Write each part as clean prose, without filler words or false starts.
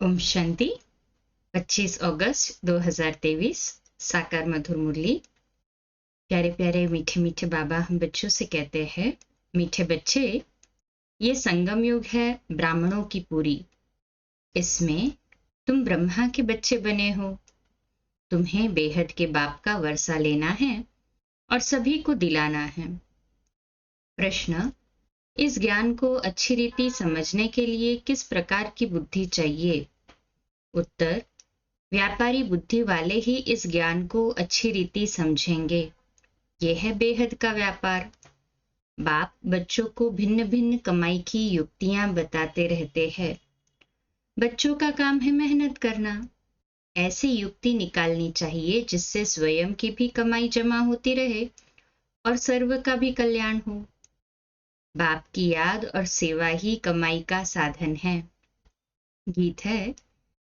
ओम शांति। 25 अगस्त 2023 साकार मधुर मुरली। प्यारे प्यारे मीठे मीठे बाबा हम बच्चों से कहते हैं, मीठे बच्चे, ये संगम युग है ब्राह्मणों की पूरी। इसमें तुम ब्रह्मा के बच्चे बने हो। तुम्हें बेहद के बाप का वर्षा लेना है और सभी को दिलाना है। प्रश्न: इस ज्ञान को अच्छी रीति समझने के लिए किस प्रकार की बुद्धि चाहिए? उत्तर: व्यापारी बुद्धि वाले ही इस ज्ञान को अच्छी रीति समझेंगे। यह है बेहद का व्यापार। बाप बच्चों को भिन्न भिन्न कमाई की युक्तियां बताते रहते हैं। बच्चों का काम है मेहनत करना। ऐसी युक्ति निकालनी चाहिए जिससे स्वयं की भी कमाई जमा होती रहे और सर्व का भी कल्याण हो। बाप की याद और सेवा ही कमाई का साधन है। गीत है,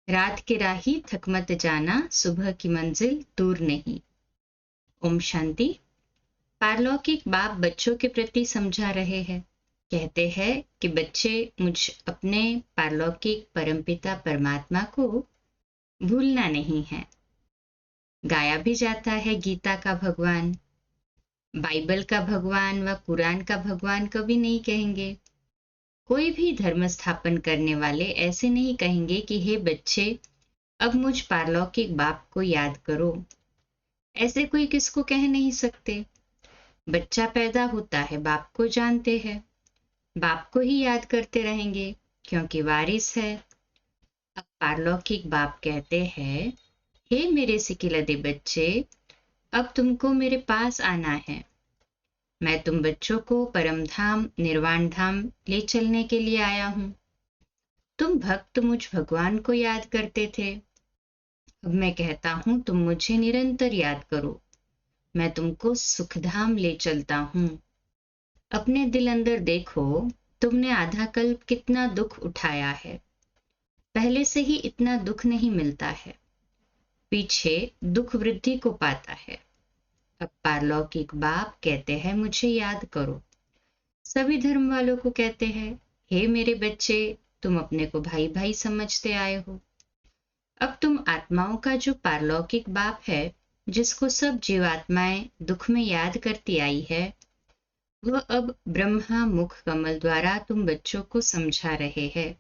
रात के राही थक मत जाना, सुबह की मंजिल दूर नहीं। ओम शांति। पारलौकिक बाप बच्चों के प्रति समझा रहे हैं। कहते हैं कि बच्चे मुझ अपने पारलौकिक परमपिता परमात्मा को भूलना नहीं है। गाया भी जाता है गीता का भगवान, बाइबल का भगवान व कुरान का भगवान कभी नहीं कहेंगे। कोई भी धर्म स्थापन करने वाले ऐसे नहीं कहेंगे कि हे बच्चे, अब मुझ पारलौकिक बाप को याद करो। ऐसे कोई किसको कह नहीं सकते। बच्चा पैदा होता है, बाप को जानते हैं, बाप को ही याद करते रहेंगे क्योंकि वारिस है। अब पारलौकिक बाप कहते हैं, हे मेरे सिकिलदे बच्चे, अब तुमको मेरे पास आना है। मैं तुम बच्चों को परम धाम निर्वाण धाम ले चलने के लिए आया हूं। तुम भक्त मुझ भगवान को याद करते थे। अब मैं कहता हूं तुम मुझे निरंतर याद करो। मैं तुमको सुखधाम ले चलता हूं। अपने दिल अंदर देखो, तुमने आधा कल्प कितना दुख उठाया है। पहले से ही इतना दुख नहीं मिलता है, पीछे दुख वृद्धि को पाता है। अब पारलौकिक बाप कहते हैं मुझे याद करो। सभी धर्म वालों को कहते हैं, हे मेरे बच्चे, तुम अपने को भाई भाई समझते आए हो। अब तुम आत्माओं का जो पारलौकिक बाप है, जिसको सब जीवात्माएं दुख में याद करती आई है, वह अब ब्रह्मा मुख कमल द्वारा तुम बच्चों को समझा रहे हैं।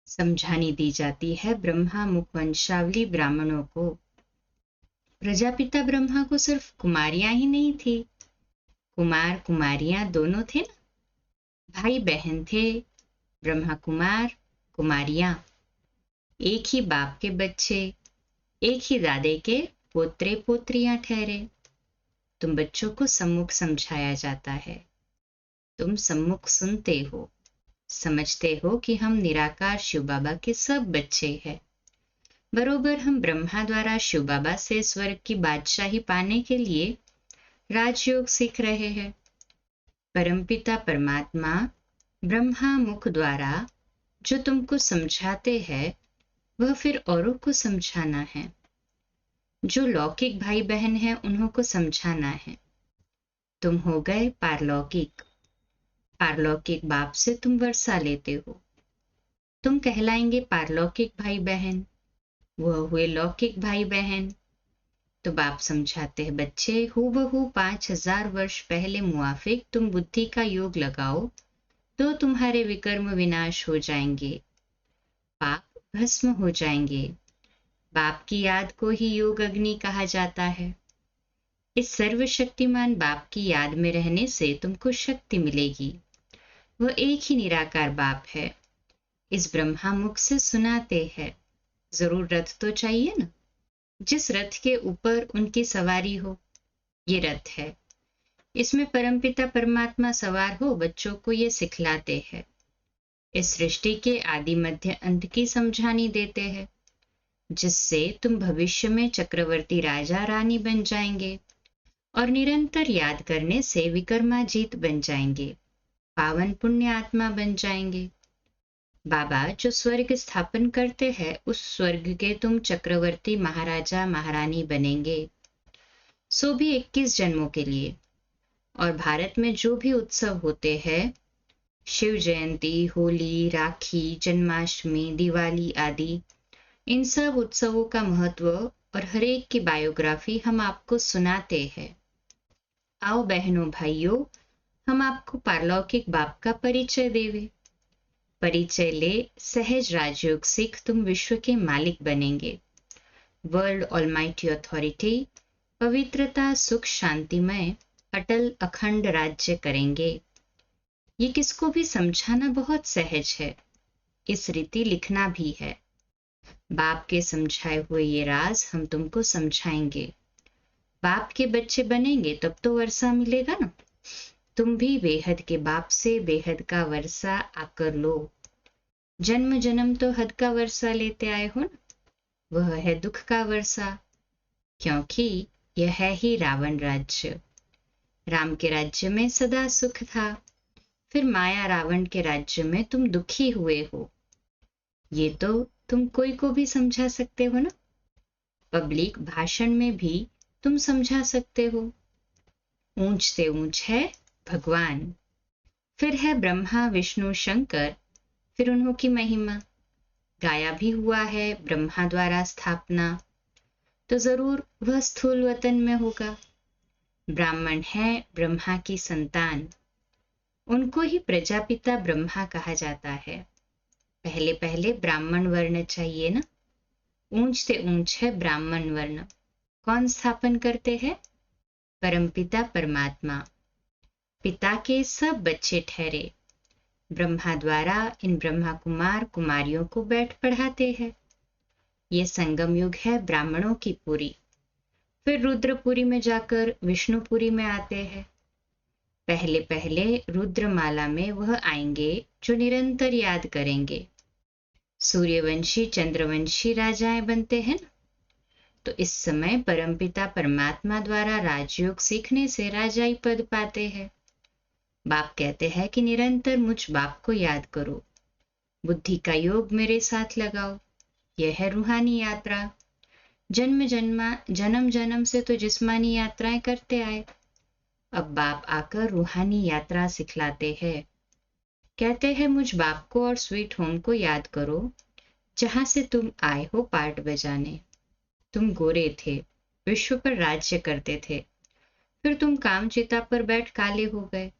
समझानी दी जाती है ब्रह्मा मुख वंशावली ब्राह्मणों को। प्रजापिता ब्रह्मा को सिर्फ कुमारियां ही नहीं थी, कुमार कुमारियां दोनों थे ना, भाई बहन थे। ब्रह्मा कुमार, कुमारियां, एक ही बाप के बच्चे, एक ही दादे के पोत्रे पोत्रियां ठहरे। तुम बच्चों को सम्मुख समझाया जाता है। तुम सम्मुख सुनते हो, समझते हो कि हम निराकार शिव बाबा के सब बच्चे हैं। बरोबर हम ब्रह्मा द्वारा शिव बाबा से स्वर्ग की बादशाही पाने के लिए राजयोग सीख रहे हैं। परमपिता परमात्मा ब्रह्मा मुख द्वारा जो तुमको समझाते हैं, वह फिर औरों को समझाना है। जो लौकिक भाई बहन हैं उन्हों को समझाना है। तुम हो गए पारलौकिक। पारलौकिक बाप से तुम वर्षा लेते हो। तुम कहलाएंगे पारलौकिक भाई बहन, वह हुए लौकिक भाई बहन। तो बाप समझाते हैं, बच्चे हूबहू 5000 वर्ष पहले मुआफिक तुम बुद्धि का योग लगाओ तो तुम्हारे विकर्म विनाश हो जाएंगे, पाप भस्म हो जाएंगे। बाप की याद को ही योग अग्नि कहा जाता है। इस सर्वशक्तिमान बाप की याद में रहने से तुमको शक्ति मिलेगी। वह एक ही निराकार बाप है। इस ब्रह्मा मुख से सुनाते हैं। जरूर रथ तो चाहिए ना, जिस रथ के ऊपर उनकी सवारी हो। ये रथ है, इसमें परमपिता परमात्मा सवार हो बच्चों को ये सिखलाते हैं। इस सृष्टि के आदि मध्य अंत की समझानी देते हैं, जिससे तुम भविष्य में चक्रवर्ती राजा रानी बन जाएंगे और निरंतर याद करने से विकर्माजीत बन जाएंगे, पावन पुण्य आत्मा बन जाएंगे। बाबा जो स्वर्ग स्थापन करते हैं, उस स्वर्ग के तुम चक्रवर्ती महाराजा महारानी बनेंगे, सो भी 21 जन्मों के लिए। और भारत में जो भी उत्सव होते हैं, शिव जयंती, होली, राखी, जन्माष्टमी, दिवाली आदि इन सब उत्सवों का महत्व और हर एक की बायोग्राफी हम आपको सुनाते हैं। आओ बहनों भाइयों, हम आपको पारलौकिक बाप का परिचय देवे। परिचय ले, सहज राजयोग सीख तुम विश्व के मालिक बनेंगे। वर्ल्ड ऑलमाइटी अथॉरिटी, पवित्रता, सुख, शांतिमय, अटल अखंड राज्य करेंगे। ये किसको भी समझाना बहुत सहज है, इस रीति लिखना भी है। बाप के समझाए हुए ये राज हम तुमको समझाएंगे। बाप के बच्चे बनेंगे तब तो वर्षा मिलेगा ना। तुम भी बेहद के बाप से बेहद का वर्षा आकर लो। जन्म जन्म तो हद का वर्षा लेते आए हो ना, वह है दुख का वर्षा, क्योंकि यह है ही रावण राज्य। राम के राज्य में सदा सुख था, फिर माया रावण के राज्य में तुम दुखी हुए हो। ये तो तुम कोई को भी समझा सकते हो ना, पब्लिक भाषण में भी तुम समझा सकते हो। ऊंच से ऊंच है भगवान, फिर है ब्रह्मा विष्णु शंकर, फिर उन्हों की महिमा। गाया भी हुआ है ब्रह्मा द्वारा स्थापना, तो जरूर वह स्थूल वतन में होगा। ब्राह्मण है ब्रह्मा की संतान, उनको ही प्रजापिता ब्रह्मा कहा जाता है। पहले पहले ब्राह्मण वर्ण चाहिए ना। ऊंच से ऊंच है ब्राह्मण वर्ण। कौन स्थापन करते हैं? परमपिता परमात्मा। पिता के सब बच्चे ठहरे, ब्रह्मा द्वारा इन ब्रह्मा कुमार कुमारियों को बैठ पढ़ाते हैं। ये संगम युग है ब्राह्मणों की पुरी, फिर रुद्रपुरी में जाकर विष्णुपुरी में आते हैं। पहले पहले रुद्रमाला में वह आएंगे जो निरंतर याद करेंगे। सूर्यवंशी चंद्रवंशी राजाएं बनते हैं ना, तो इस समय परमपिता परमात्मा द्वारा राजयोग सीखने से राजाई पद पाते हैं। बाप कहते हैं कि निरंतर मुझ बाप को याद करो, बुद्धि का योग मेरे साथ लगाओ। यह है रूहानी यात्रा। जन्म जन्म से तो जिस्मानी यात्राएं करते आए, अब बाप आकर रूहानी यात्रा सिखलाते हैं। कहते हैं मुझ बाप को और स्वीट होम को याद करो, जहां से तुम आए हो पार्ट बजाने। तुम गोरे थे, विश्व पर राज्य करते थे, फिर तुम कामचिता पर बैठ काले हो गए,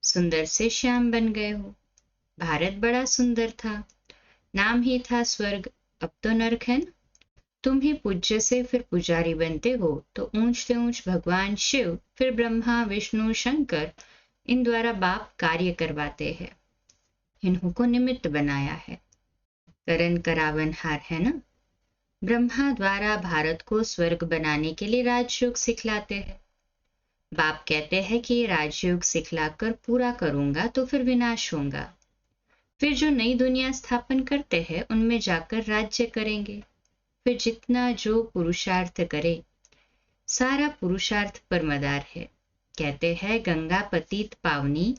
सुंदर से श्याम बन गए हो। भारत बड़ा सुंदर था, नाम ही था स्वर्ग, अब तो नरक है ना। तुम ही पूज्य से फिर पुजारी बनते हो, तो ऊंच से ऊंच भगवान शिव, फिर ब्रह्मा विष्णु शंकर, इन द्वारा बाप कार्य करवाते हैं। इन्हों को निमित्त बनाया है। करण करावनहार है ना। ब्रह्मा द्वारा भारत को स्वर्ग बनाने के लिए राजयोग सिखलाते हैं। बाप कहते हैं कि ये राजयोग सिखलाकर पूरा करूंगा तो फिर विनाश होगा, फिर जो नई दुनिया स्थापन करते हैं उनमें जाकर राज्य करेंगे। फिर जितना जो पुरुषार्थ करे, सारा पुरुषार्थ पर मदार है। कहते हैं गंगा पतित पावनी,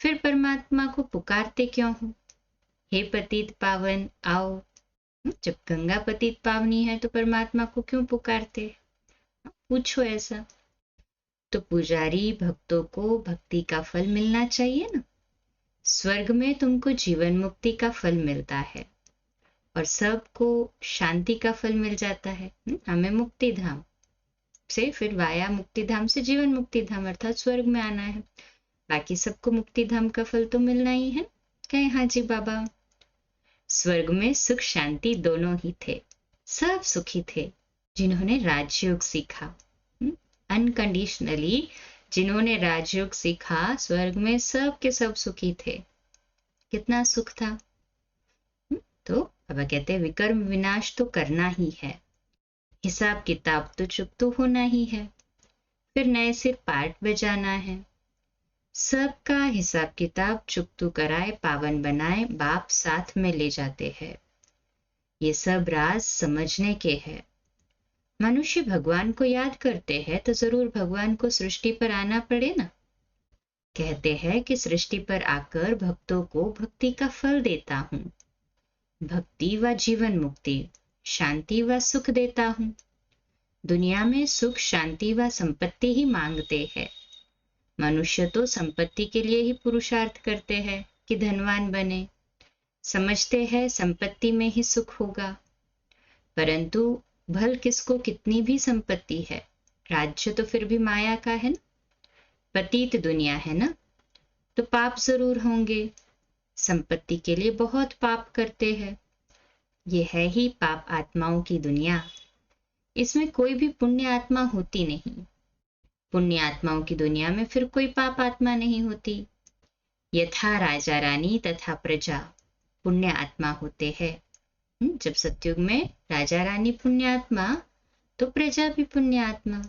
फिर परमात्मा को पुकारते क्यों हो? हे पतित पावन आओ। जब गंगा पतित पावनी है तो परमात्मा को क्यों पुकारते? पूछो ऐसा। तो पुजारी भक्तों को भक्ति का फल मिलना चाहिए ना। स्वर्ग में तुमको जीवन मुक्ति का फल मिलता है और सबको शांति का फल मिल जाता है। हमें मुक्ति धाम से फिर वाया मुक्ति धाम से जीवन मुक्ति धाम अर्थात स्वर्ग में आना है। बाकी सबको मुक्ति धाम का फल तो मिलना ही है। कहे हाँ जी बाबा। स्वर्ग में सुख शांति दोनों ही थे, सब सुखी थे जिन्होंने राजयोग सीखा। अनकंडीशनली जिन्होंने राजयोग सीखा, स्वर्ग में सब के सब सुखी थे। कितना सुख था। तो बाबा कहते हैं विकर्म विनाश तो करना ही है, हिसाब किताब तो चुकतो होना ही है, फिर नए सिर पार्ट बजाना है। सबका हिसाब किताब चुकतू कराए पावन बनाए बाप साथ में ले जाते हैं। ये सब राज समझने के हैं। मनुष्य भगवान को याद करते हैं तो जरूर भगवान को सृष्टि पर आना पड़े ना। कहते हैं कि सृष्टि पर आकर भक्तों को भक्ति का फल देता हूं, भक्ति व जीवन मुक्ति, शांति व सुख देता हूं। दुनिया में सुख शांति व संपत्ति ही मांगते हैं। मनुष्य तो संपत्ति के लिए ही पुरुषार्थ करते हैं, कि धनवान बने, समझते हैं संपत्ति में ही सुख होगा। परंतु भल किसको कितनी भी संपत्ति है, राज्य तो फिर भी माया का है ना, पतित दुनिया है ना, तो पाप जरूर होंगे। संपत्ति के लिए बहुत पाप करते हैं। ये है ही पाप आत्माओं की दुनिया। इसमें कोई भी पुण्य आत्मा होती नहीं। पुण्य आत्माओं की दुनिया में फिर कोई पाप आत्मा नहीं होती। यथा राजा रानी तथा प्रजा पुण्य आत्मा होते हैं। जब सतयुग में राजा रानी पुण्य आत्मा, तो प्रजा भी पुण्य आत्मा।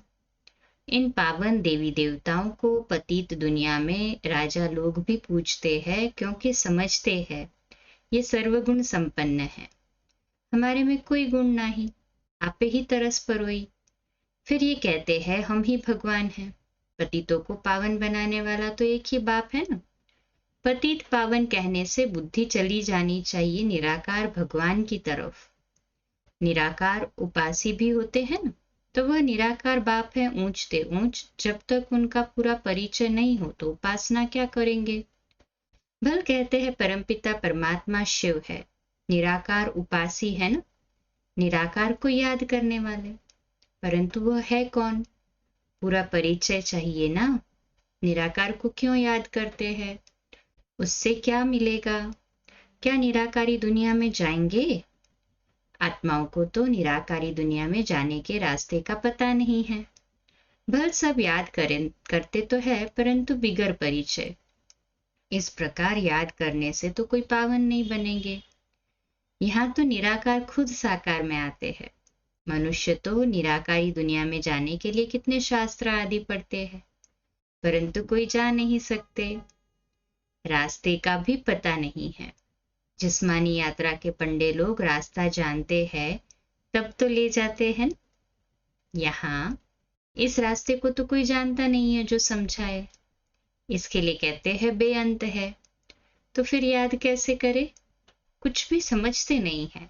इन पावन देवी देवताओं को पतित दुनिया में राजा लोग भी पूजते हैं, क्योंकि समझते हैं ये सर्वगुण संपन्न है, हमारे में कोई गुण नहीं, आपे ही तरस परोई। फिर ये कहते हैं हम ही भगवान हैं। पतितों को पावन बनाने वाला तो एक ही बाप है ना। पतित पावन कहने से बुद्धि चली जानी चाहिए निराकार भगवान की तरफ। निराकार उपासी भी होते हैं ना, तो वह निराकार बाप है ऊंचते ऊंच। जब तक उनका पूरा परिचय नहीं हो तो उपासना क्या करेंगे। भल कहते हैं परमपिता परमात्मा शिव है, निराकार उपासी है ना, निराकार को याद करने वाले। परंतु वह है कौन, पूरा परिचय चाहिए ना। निराकार को क्यों याद करते हैं, उससे क्या मिलेगा, क्या निराकारी दुनिया में जाएंगे। आत्माओं को तो निराकारी दुनिया में जाने के रास्ते का पता नहीं है। भल सब याद करते तो है, परंतु बिगर परिचय। इस प्रकार याद करने से तो कोई पावन नहीं बनेंगे। यहाँ तो निराकार खुद साकार में आते हैं। मनुष्य तो निराकारी दुनिया में जाने के लिए कितने शास्त्र आदि पढ़ते हैं, परंतु कोई जा नहीं सकते। रास्ते का भी पता नहीं है। जिस्मानी यात्रा के पंडे लोग रास्ता जानते हैं, तब तो ले जाते हैं। यहाँ इस रास्ते को तो कोई जानता नहीं है जो समझाए। इसके लिए कहते हैं बेअंत है। तो फिर याद कैसे करे, कुछ भी समझते नहीं है।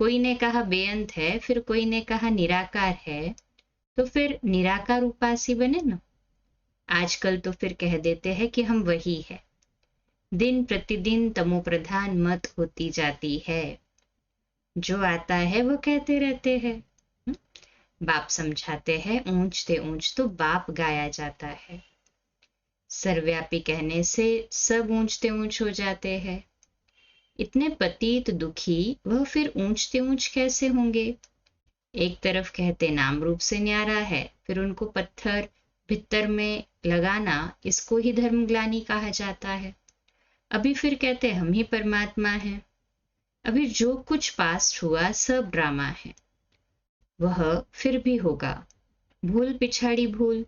कोई ने कहा बेअंत है, फिर कोई ने कहा निराकार है, तो फिर निराकार उपासी बने ना। आजकल तो फिर कह देते हैं कि हम वही है। दिन प्रतिदिन तमोप्रधान मत होती जाती है। जो आता है वो कहते रहते हैं। बाप समझाते हैं, ऊंचते ऊंच तो बाप गाया जाता है। सर्वव्यापी कहने से सब ऊंचते ऊंच हो जाते हैं। इतने पतित दुखी वह फिर ऊंचते ऊंच कैसे होंगे। एक तरफ कहते नाम रूप से न्यारा है, फिर उनको पत्थर भित्तर में लगाना, इसको ही धर्मग्लानि कहा जाता है। अभी फिर कहते हम ही परमात्मा हैं। अभी जो कुछ पास्ट हुआ सब ड्रामा है, वह फिर भी होगा। भूल पिछाड़ी भूल,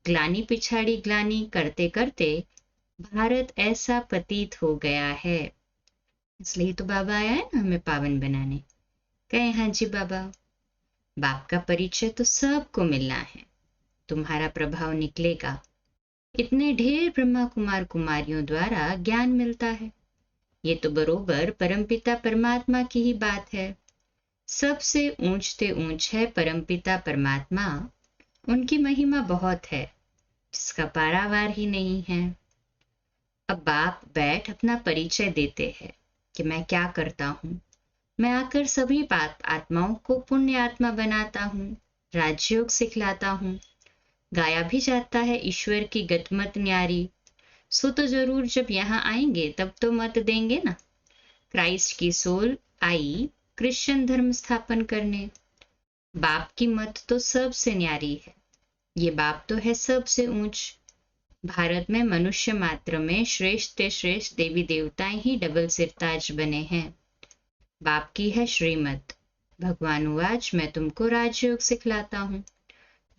ग्लानि पिछाड़ी ग्लानि करते करते भारत ऐसा पतित हो गया है। इसलिए तो बाबा आया है ना हमें पावन बनाने। कहे हाँ जी बाबा, बाप का परिचय तो सबको मिलना है, तुम्हारा प्रभाव निकलेगा। इतने ढेर ब्रह्मा कुमार कुमारियों द्वारा ज्ञान मिलता है। ये तो बरोबर परमपिता परमात्मा की ही बात है। सबसे ऊंचते ऊंच है परमपिता परमात्मा। उनकी महिमा बहुत है, जिसका पारावार ही नहीं है। अब बाप बैठ अपना परिचय देते हैं कि मैं क्या करता हूँ। मैं आकर सभी पाप आत्माओं को पुण्य आत्मा बनाता हूँ, राजयोग सिखलाता हूँ। गाया भी जाता है ईश्वर की गतमत न्यारी। सो तो जरूर जब यहाँ आएंगे तब तो मत देंगे ना। क्राइस्ट की सोल आई क्रिश्चियन धर्म स्थापन करने। बाप की मत तो सबसे न्यारी है। ये बाप तो है सबसे ऊंच। भारत में मनुष्य मात्र में श्रेष्ठ श्रेष्ठ देवी देवताएं ही डबल सिरताज बने हैं। बाप की है श्रीमत। भगवान उवाच मैं तुमको राजयोग सिखलाता हूँ,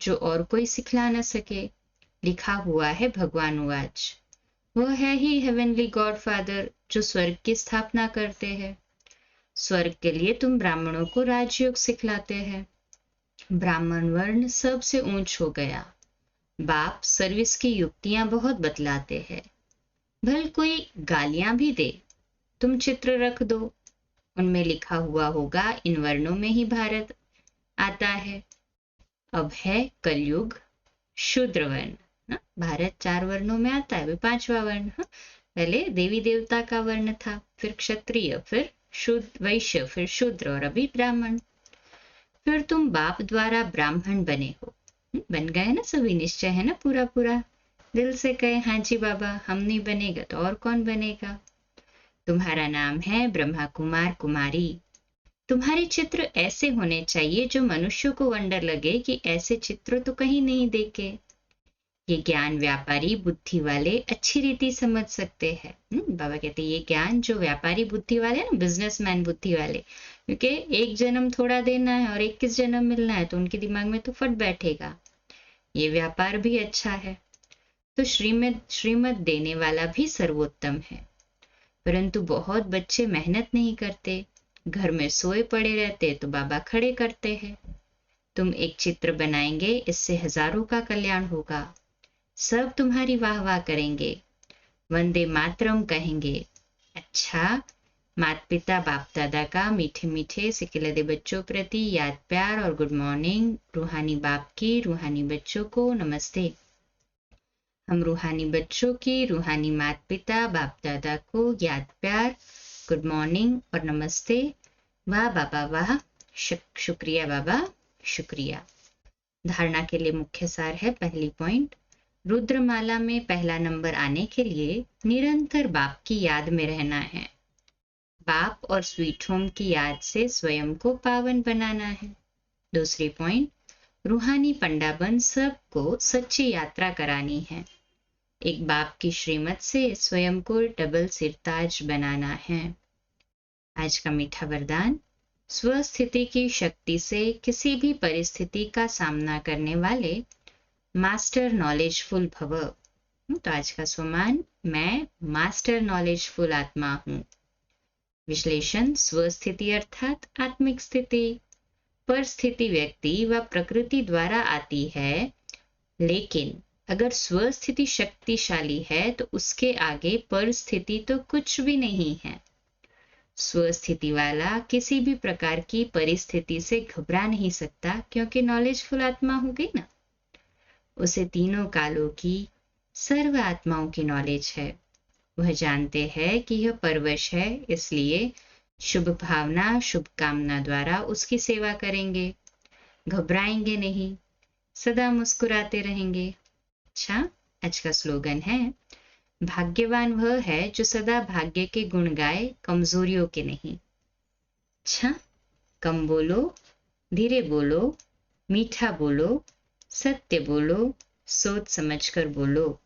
जो और कोई सिखला न सके। लिखा हुआ है भगवान उवाच। वह है ही हेवनली गॉड फादर जो स्वर्ग की स्थापना करते हैं। स्वर्ग के लिए तुम ब्राह्मणों को राजयोग सिखलाते हैं। ब्राह्मण वर्ण सबसे ऊंच हो गया। बाप सर्विस की युक्तियां बहुत बतलाते हैं। भल कोई गालियां भी दे, तुम चित्र रख दो, उनमें लिखा हुआ होगा इन वर्णों में ही भारत आता है। अब है कलयुग शूद्र वर्ण। भारत 4 वर्णों में आता है, वे 5वां वर्ण। पहले देवी देवता का वर्ण था, फिर क्षत्रिय, फिर शुद्ध वैश्य, फिर शूद्र और अभी ब्राह्मण। फिर तुम बाप द्वारा ब्राह्मण बने हो। बन गए ना, सभी निश्चय है ना, पूरा पूरा दिल से कहे हाँ जी बाबा, हम नहीं बनेगा तो और कौन बनेगा। तुम्हारा नाम है ब्रह्मा कुमार कुमारी। तुम्हारे चित्र ऐसे होने चाहिए जो मनुष्यों को वंडर लगे कि ऐसे चित्र तो कहीं नहीं देखे। ये ज्ञान व्यापारी बुद्धि वाले अच्छी रीति समझ सकते हैं। बाबा कहते हैं ये ज्ञान जो व्यापारी बुद्धि वाले ना, बिजनेसमैन बुद्धि वाले, क्योंकि एक जन्म थोड़ा देना है और 21 जन्म मिलना है, तो उनके दिमाग में तो फट बैठेगा। ये व्यापार भी अच्छा है, तो श्रीमत देने वाला भी सर्वोत्तम है। परंतु बहुत बच्चे मेहनत नहीं करते, घर में सोए पड़े रहते, तो बाबा खड़े करते हैं। तुम एक चित्र बनाएंगे, इससे हजारों का कल्याण होगा। सब तुम्हारी वाह वाह करेंगे, वंदे मातरम कहेंगे। अच्छा, माता पिता बाप दादा का मीठे मीठे सिकिलदे बच्चों प्रति याद प्यार और गुड मॉर्निंग। रूहानी बाप की रूहानी बच्चों को नमस्ते। हम रूहानी बच्चों की रूहानी माता पिता बाप दादा को याद प्यार, गुड मॉर्निंग और नमस्ते। वाह बाबा वाह, शुक्रिया बाबा शुक्रिया। धारणा के लिए मुख्य सार है, पहली पॉइंट, रुद्रमाला में पहला नंबर आने के लिए निरंतर बाप की याद में रहना है। बाप और स्वीट होम की याद से स्वयं को पावन बनाना है। दूसरी पॉइंट, रूहानी पंडाबन सबको सच्ची यात्रा करानी है। एक बाप की श्रीमत से स्वयं को डबल सिरताज बनाना है। आज का मीठा वरदान, स्वस्थिति की शक्ति से किसी भी परिस्थिति का सामना करने वाले मास्टर नॉलेजफुल भव। तो आज का स्वमान, मैं मास्टर नॉलेजफुल आत्मा हूँ। विश्लेषण, स्वस्थिति अर्थात आत्मिक स्थिति। परिस्थिति व्यक्ति व प्रकृति द्वारा आती है, लेकिन अगर स्वस्थिति शक्तिशाली है तो उसके आगे परिस्थिति तो कुछ भी नहीं है। स्वस्थिति वाला किसी भी प्रकार की परिस्थिति से घबरा नहीं सकता, क्योंकि नॉलेजफुल आत्मा हो गई ना। उसे तीनों कालों की सर्व आत्माओं की नॉलेज है। वह जानते हैं कि यह परवश है, इसलिए शुभ भावना शुभ कामना द्वारा उसकी सेवा करेंगे। घबराएंगे नहीं, सदा मुस्कुराते रहेंगे। अच्छा, आज का स्लोगन है, भाग्यवान वह है जो सदा भाग्य के गुण गाए, कमजोरियों के नहीं। अच्छा, कम बोलो, धीरे बोलो, मीठा बोलो, सत्य बोलो, सोच समझकर बोलो।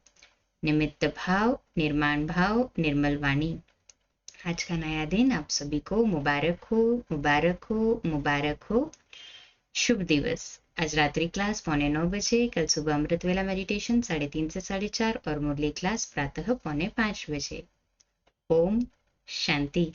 निमित्त भाव, निर्माण भाव, निर्मल वाणी। आज का नया दिन आप सभी को मुबारक हो, मुबारक हो, मुबारक हो। शुभ दिवस। आज रात्रि क्लास 9:45 बजे, कल सुबह अमृत वेला मेडिटेशन 3:30 से 4:30 और मुरली क्लास प्रातः 4:45 बजे। ओम शांति।